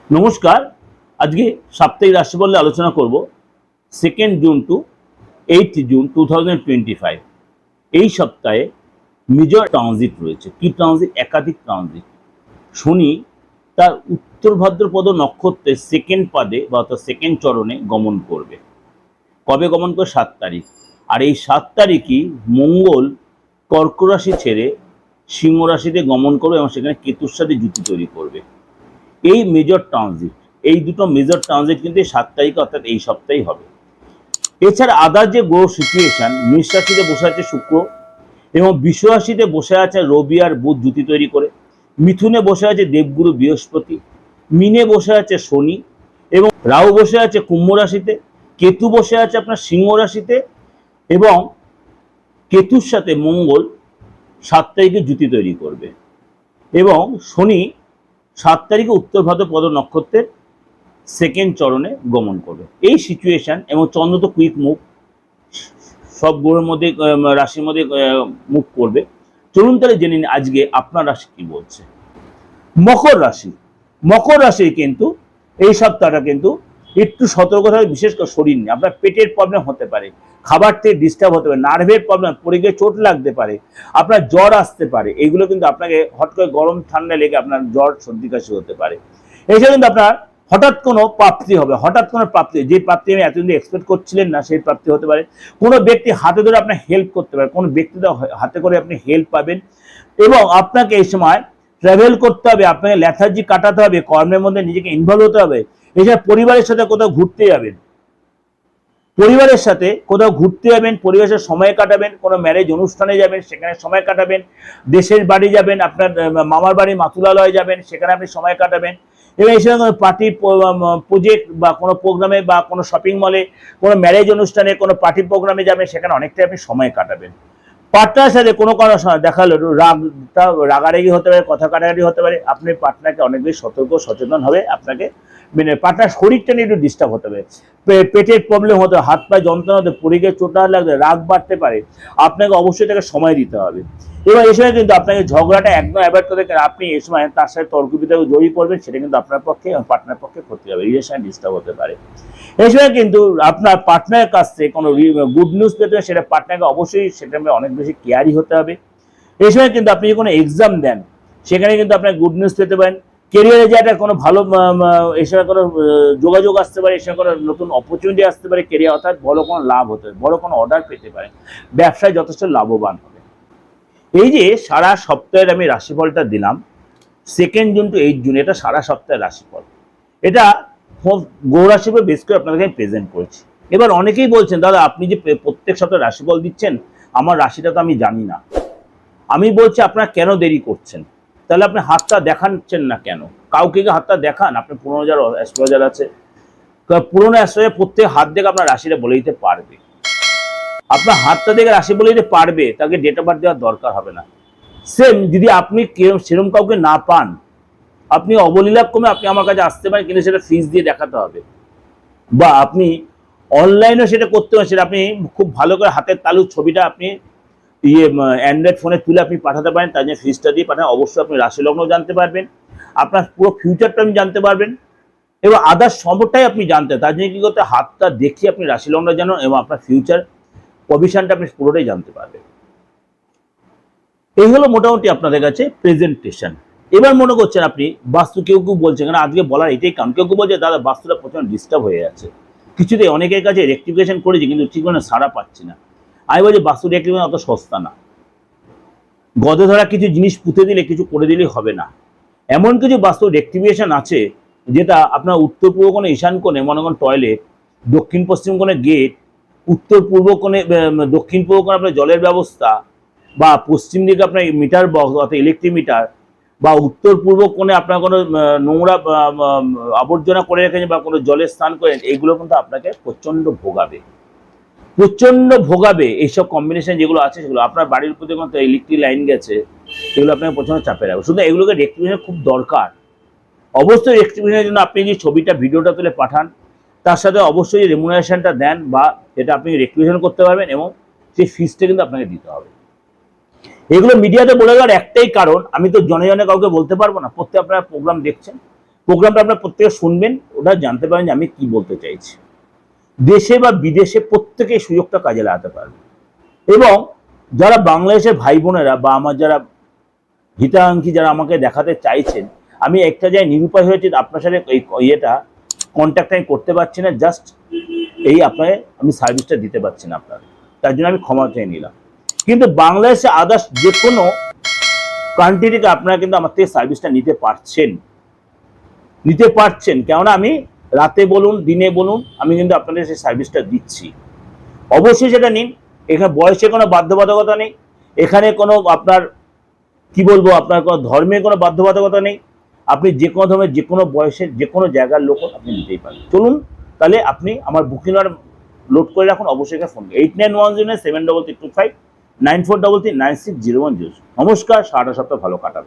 নমস্কার। আজকে সাপ্তাহিক রাশিফল নিয়ে আলোচনা করব 2 জুন টু 8 জুন 2025। এই সপ্তাহে মেজর ট্রানজিট রয়েছে। কি ট্রানজিট? একাধিক ট্রানজিট। শনি তার উত্তর ভাদ্রপদ নক্ষত্রের সেকেন্ড পাদে বা অর্থাৎ সেকেন্ড চরণে গমন করবে। কবে গমন করবে? 7 তারিখ। আর এই 7 তারিখই মঙ্গল কর্ক রাশি ছেড়ে সিংহ রাশিতে গমন করবে এবং সেখানে কেতুর সাথে জুতি তৈরি করবে। এই মেজর ট্রানজিট, এই দুটো মেজর ট্রানজিট কিন্তু 7 তারিখে অর্থাৎ এই সপ্তাহেই হবে। এছাড়া আদার যে গ্রহ সিচুয়েশন, মেষ রাশিতে বসে আছে শুক্র এবং বৃষ রাশিতে বসে আছে রবি আর বুধ জুতি তৈরি করে, মিথুনে বসে আছে দেবগুরু বৃহস্পতি, মিনে বসে আছে শনি এবং রাহু বসে আছে কুম্ভ রাশিতে, কেতু বসে আছে আপনার সিংহ রাশিতে এবং কেতুর সাথে মঙ্গল 7 তারিখে জুতি তৈরি করবে এবং শনি 7 তারিখে উত্তর ভাদ্রপদ নক্ষত্রের সেকেন্ড চরণে গমন করবে। এই সিচুয়েশন এবং চন্দ্র তো কুইক মুভ, সব গ্রহের মধ্যে রাশির মধ্যে মুভ করবে। চলুন তাহলে জেনে নিন আজকে আপনার রাশি কি বলছে। মকর রাশি, মকর রাশি কিন্তু এই সপ্তাহটা কিন্তু একটু সতর্ক থাকবে, বিশেষ করে শরীর নিয়ে। আপনার পেটের প্রবলেম হতে পারে, খাবার থেকে ডিস্টার্ব হতে পারে, নার্ভের প্রবলেম, পড়ে গিয়ে চোট লাগতে পারে, আপনার জ্বর আসতে পারে। এইগুলো কিন্তু আপনাকে হট করে গরম ঠান্ডা লেগে আপনার জ্বর সর্দি কাশি হতে পারে। এছাড়া কিন্তু আপনার হঠাৎ কোনো প্রাপ্তি হবে, হঠাৎ কোনো প্রাপ্তি, যে প্রাপ্তি আমি এতদিন এক্সপেক্ট করছিলেন না সেই প্রাপ্তি হতে পারে। কোনো ব্যক্তি হাতে ধরে আপনার হেল্প করতে পারে, কোনো ব্যক্তি হাতে করে আপনি হেল্প পাবেন এবং আপনাকে এই সময় ট্রাভেল করতে হবে, আপনাকে লেথার্জি কাটাতে হবে, কর্মের মধ্যে নিজেকে ইনভলভ হতে হবে। এছাড়া পরিবারের সাথে কোথাও ঘুরতে যাবেন, পরিবারের সাথে কোথাও ঘুরতে যাবেন, পরিবারের সময় কাটাবেন, কোনো ম্যারেজ অনুষ্ঠানে যাবেন, সেখানে সময় কাটাবেন, দেশের বাড়ি যাবেন, আপনার মামার বাড়ি মাতুলালয়ে যাবেন, সেখানে আপনি সময় কাটাবেন এবং এই সময় কোনো পার্টি প্রজেক্ট বা কোনো প্রোগ্রামে বা কোনো শপিং মলে, কোনো ম্যারেজ অনুষ্ঠানে, কোনো পার্টি প্রোগ্রামে যাবেন, সেখানে অনেকটাই আপনি সময় কাটাবেন। পার্টনারের সাথে কোনো দেখালো রাগারাগি হতে পারে, কথা কাটাকাটি হতে পারে। আপনি পার্টনারকে অনেক বেশি সতর্ক সচেতন হবে, আপনাকে মানে পার্টনার শরীরটা নিয়ে একটু ডিস্টার্ব হতে পারে, পেটের প্রবলেম হতে, হাত পায়ে যন্ত্রণা হতে, পড়ে গিয়ে চোটা লাগবে, রাগ বাড়তে পারে। আপনাকে অবশ্যই তাকে সময় দিতে হবে। এবার এই সময় কিন্তু আপনাকে ঝগড়াটা একদম অ্যাভয়েড করতে, আপনি এই সময় তার সাথে তর্ক বিতর্কে জড়িয়ে পড়বেন, সেটা কিন্তু আপনার পক্ষে এবং পার্টনার পক্ষে ক্ষতি হবে, রিলেশন ডিস্টার্ব হতে পারে। এই সময় কিন্তু আপনার পার্টনারের কাছ থেকে কোনো গুড নিউজ পেতে হবে, সেটা পার্টনারকে অবশ্যই সেটা অনেক বেশি কেয়ারি হতে হবে। এই সময় কিন্তু আপনি কোনো এক্সাম দেন, সেখানে কিন্তু আপনার গুড নিউজ পেতে পারেন। কেরিয়ারে যে একটা কোনো ভালো এই সময় কোনো যোগাযোগ আসতে পারে, এই সময় কোনো নতুন অপরচুনিটি আসতে পারে, কেরিয়ার অর্থাৎ বড় কোনো লাভ হতে পারে, বড় কোনো অর্ডার পেতে পারে, ব্যবসায় যথেষ্ট লাভবান হবে। এই যে সারা সপ্তাহের আমি রাশিফলটা দিলাম 2 জুন টু 8 জুন, এটা সারা সপ্তাহের রাশিফল, এটা গ্রহ রাশির উপর বেস করে আপনাদেরকে আমি প্রেজেন্ট করেছি। এবার অনেকেই বলছেন, দাদা আপনি যে প্রত্যেক সপ্তাহে রাশিফল দিচ্ছেন, আমার রাশিটা তো আমি জানি না। আমি বলছি আপনারা কেন দেরি করছেন? তাহলে আপনি হাতটা দেখাচ্ছেন না কেন? কাউকে হাতটা দেখান। আপনি 15 হাজার অ্যাস্ট্রোলজার আছে, পুরোনো অ্যাস্ট্রোলজার প্রত্যেক হাত দেখে আপনার রাশিটা বলে দিতে পারবে। আপনার হাতটা দেখে রাশি বলে দিতে পারবে, তাকে ডেট অফ বার্থ দেওয়ার দরকার হবে না। সেম যদি আপনি সেরকম কাউকে না পান, আপনি অবলীলাক্রমে আপনি আমার কাছে আসতে পারেন, কিন্তু সেটা ফিস দিয়ে দেখাতে হবে, বা আপনি অনলাইনেও সেটা করতে পারেন। সেটা আপনি খুব ভালো করে হাতের তালুর ছবিটা আপনি অ্যান্ড্রয়েড ফোনে তুলে আপনি পাঠাতে পারেন, তার জন্য ফিসটা দিয়ে পাঠান। অবশ্যই আপনি রাশি লগ্ন জানতে পারবেন, আপনার পুরো ফিউচারটা আপনি জানতে পারবেন এবং আদার্স সবটাই আপনি জানতে। তার জন্য কি করতে, হাতটা দেখিয়ে আপনি রাশি লগ্ন জানুন এবং আপনার ফিউচার পজিশনটা আপনি পুরোটাই জানতে পারবেন। এই হলো মোটামুটি আপনাদের কাছে প্রেজেন্টেশন। এবার মনে করছেন আপনি বাস্তু, কেউ কেউ বলছেন, কারণ আজকে বলার এটাই কারণ, কেউ কেউ বলছে দাদা বাস্তুটা প্রচন্ড ডিস্টার্ব হয়ে যাচ্ছে, কিছুতেই অনেকের কাছে রেক্টিফিকেশন করেছি কিন্তু ঠিক মানে সাড়া পাচ্ছি না। আমি বলছি বাস্তু রেক্টিফিকেশন অত সস্তা না, গদে ধরা কিছু জিনিস পুঁতে দিলে কিছু করে দিলেই হবে না। এমন কিছু বাস্তু রেক্টিফিকেশন আছে যেটা আপনার উত্তর পূর্ব কোণে, ঈশান কোণে মনে করেন টয়লেট, দক্ষিণ পশ্চিম কোণে গেট, উত্তর পূর্ব কোণে দক্ষিণ পূর্ব কোণে আপনার জলের ব্যবস্থা, বা পশ্চিম দিকে আপনার মিটার বক্স অর্থাৎ ইলেকট্রিক মিটার, বা উত্তর পূর্ব কোণে আপনার কোনো নোংরা আবর্জনা করে রেখেছেন বা কোনো জলের স্নান করেন, এইগুলো কিন্তু আপনাকে প্রচণ্ড ভোগাবে, প্রচণ্ড ভোগাবে। এইসব কম্বিনেশন যেগুলো আছে সেগুলো আপনার বাড়ির উপর দেখুন ইলেকট্রিক লাইন গেছে, সেগুলো আপনাকে প্রচণ্ড চাপে রাখবে। শুধু এগুলোকে রেক্টিফিকেশন খুব দরকার। অবশ্যই রেক্টিফিকেশনের জন্য আপনি যে ছবিটা ভিডিওটা তুলে পাঠান, তার সাথে অবশ্যই রেমুনারেশনটা দেন, বা এটা আপনি রেক্টিফিকেশন করতে পারবেন এবং সেই ফিসটা কিন্তু আপনাকে দিতে হবে। এগুলো মিডিয়াতে বলে দেওয়ার একটাই কারণ, আমি তো জনে জনে কাউকে বলতে পারবো না। প্রত্যেক আপনারা প্রোগ্রাম দেখছেন, প্রোগ্রামটা আপনার প্রত্যেকে শুনবেন, ওটা জানতে পারেন যে আমি কি বলতে চাইছি। দেশে বা বিদেশে প্রত্যেকে এই সুযোগটা কাজে লাগাতে পারবে। এবং যারা বাংলাদেশের ভাই বোনেরা বা আমার যারা হিতাকাঙ্ক্ষী যারা আমাকে দেখাতে চাইছেন, আমি একটা জায়গায় নিরুপায় হয়েছে, আপনার সাথে এই ইয়েটা কন্ট্যাক্ট আমি করতে পারছি না, জাস্ট এই আপনাকে আমি সার্ভিসটা দিতে পারছি না আপনার, তার জন্য আমি ক্ষমা চেয়ে নিলাম। কিন্তু বাংলাদেশে আদার্স যে কোনো কান্ট্রি থেকে আপনারা কিন্তু আমার থেকে সার্ভিসটা নিতে পারছেন, কেননা আমি রাতে বলুন দিনে বলুন আমি কিন্তু আপনাদের সেই সার্ভিসটা দিচ্ছি। অবশ্যই সেটা নিন, এখানে বয়সে কোনো বাধ্যবাধকতা নেই, এখানে কোনো আপনার কি বলবো আপনার কোনো ধর্মের কোনো বাধ্যবাধকতা নেই, আপনি যে কোনো ধর্মের যে কোনো বয়সের যে কোনো জায়গার লোক আপনি নিতেই পারেন। চলুন তাহলে আপনি আমার বুকিং অর্ডার লোড করে রাখুন, অবশ্যই ফোন 8910 73325 9433 9601। নমস্কার, সারাটা সপ্তাহ ভালো কাটান।